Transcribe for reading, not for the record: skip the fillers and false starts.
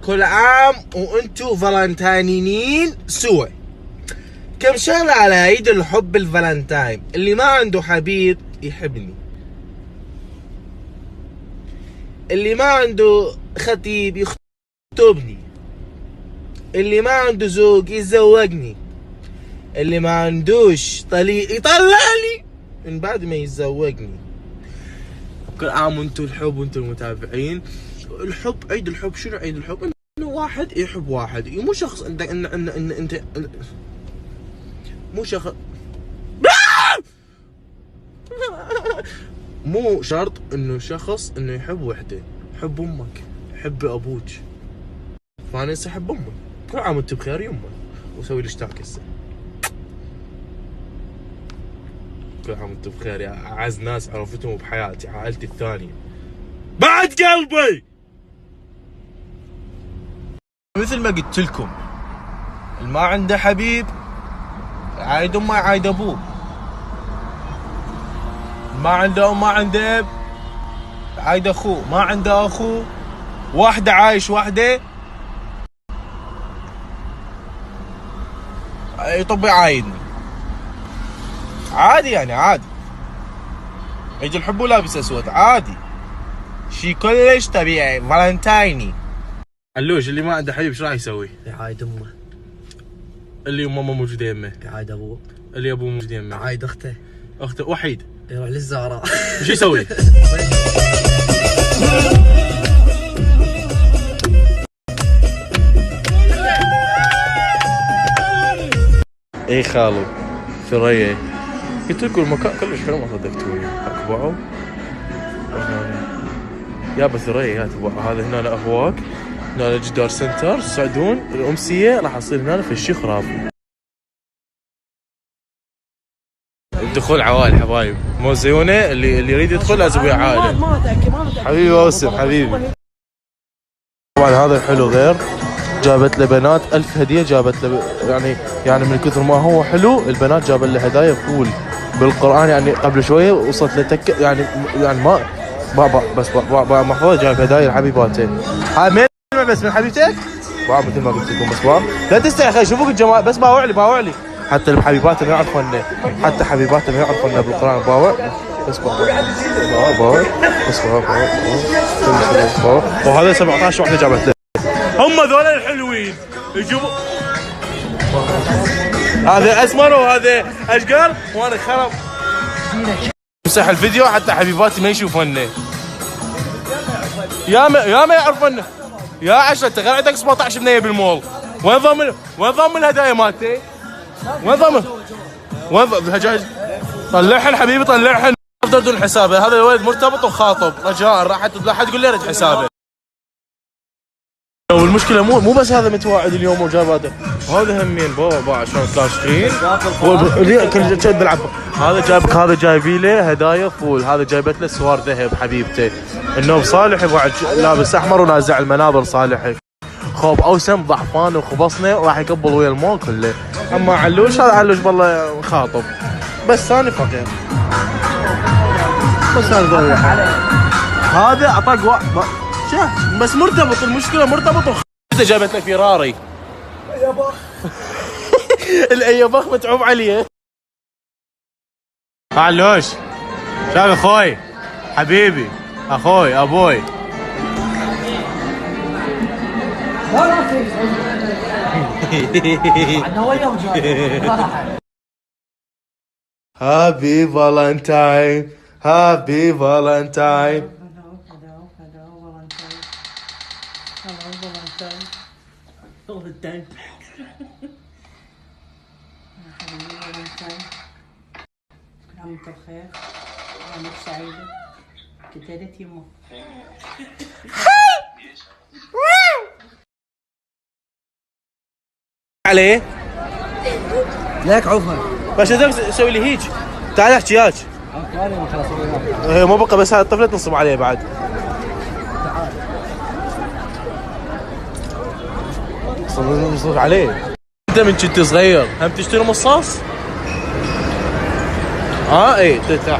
كل عام وانتو فالنتاينين سوا. كم شغلة على عيد الحب الفالنتاين. اللي ما عنده حبيب يحبني، اللي ما عنده خطيب يخطبني، اللي ما عنده زوج يتزوجني، اللي ما عندوش طليق يطلعني من بعد ما يتزوجني. كل عام وانتو الحب وانتو المتابعين. الحب، عيد الحب، شنو عيد الحب؟ انه واحد يحب واحد، مو شخص انت مو شخص مو شرط انه شخص انه يحب وحده. حب امك، حب ابوك، فانا هسه احب امي. كل عام وانت بخير يمه، وسوي لي اشتراك هسه. كل عام وانت بخير يا اعز ناس عرفتهم بحياتي، عائلتي الثانيه بعد قلبي. مثل ما قلت لكم، اللي ما عنده حبيب عايد امه عايد ابوه، ما عنده ام ما عنده اب عايد اخوه، ما عنده اخوه واحده عايش واحده يطب يعايدني عادي. يعني عادي عيد الحب ولابس اسود عادي، شي كلش طبيعي فالنتايني. علوش اللي ما عنده حبيب ايش راح يسوي؟ يعايد امه. اللي امه ما موجوده يمه يعايد ابوه. اللي ابوه موجود يمه. يعايد اخته. اخته وحيد يروح للزهراء. ايش يسوي؟ اي خالو ثريا، قلت لكم المكان كلش حلو ما صدقتوني. اكبعوا يابا ثريا يا تبع هذا هنا اهواك، هنا جدار سنتر سعدون الامسيه راح اصير هنا في الشيخ رافي. الدخول عوائل حبايب، مو زيونه اللي يريد يدخل لازم ويا عائله. حبيبي واسم حبيبي. طبعا هذا الحلو غير، جابت له بنات 1000 هديه، جابت له يعني من كثر ما هو حلو البنات جاب له هدايا فول بالقران. يعني قبل شويه وصلت له يعني ما بابا بس بابا محفوظ جايب هدايا لحبيباته. هاي مين بس من حبيبتك؟ بابا مثل ما قلت لكم بس بابا لا تستحي شوفوك الجمال بس باوع لي حتى الحبيبات ما يعرفون، حتى حبيبات ما يعرفون بالقران باوع بس باوع بس باوع. وهذا 17 واحده جابت له. هم ذول الحلوين يجيبوا، هذا اسمر وهذا اشقر وانا خرب. امسح الفيديو حتى حبيباتي ما يشوفونه. يا ما يعرفونه يا 10. انت غير عندك 17 بنيه بالمول. وين ضم الهدايا مالتي؟ وين الهجاج؟ طلعهن حبيبي طلعهن. افضل حسابه. هذا الولد مرتبط وخاطب رجاء، راح تقول لي رد حسابه. والمشكله مو بس هذا متواعد اليوم وجاب هذا همين بابا عشان كاشخين كل جد بلعب. هذا جايبي له هدايا فول، هذا جايبت له سوار ذهب حبيبته. النوب صالح وبعد لابس احمر ونازع المناظر صالح. خوب اوسم ضعفان وخبصنا وراح يقبل ويا المول كله. اما علوش هذا علوش بالله خاطب بس ثاني فقير بس هذا اطق واحد بس مرتبط. المشكله مرتبط جابت له فيراري. الايبخ متعوب عليه. علوش شايف اخوي حبيبي اخوي ابوي. هابي فالنتاين هابي فالنتاين. عمك بخير وعمك سعيدة كتالت يمه. عليه ليك عوفها بس سوي لي هيك. تعال احكي وياك. مو بقى بس هذا الطفل تنصب عليه بعد. نصب عليه. انت من كنت صغير هم تشتري مصاص؟ اي تفتح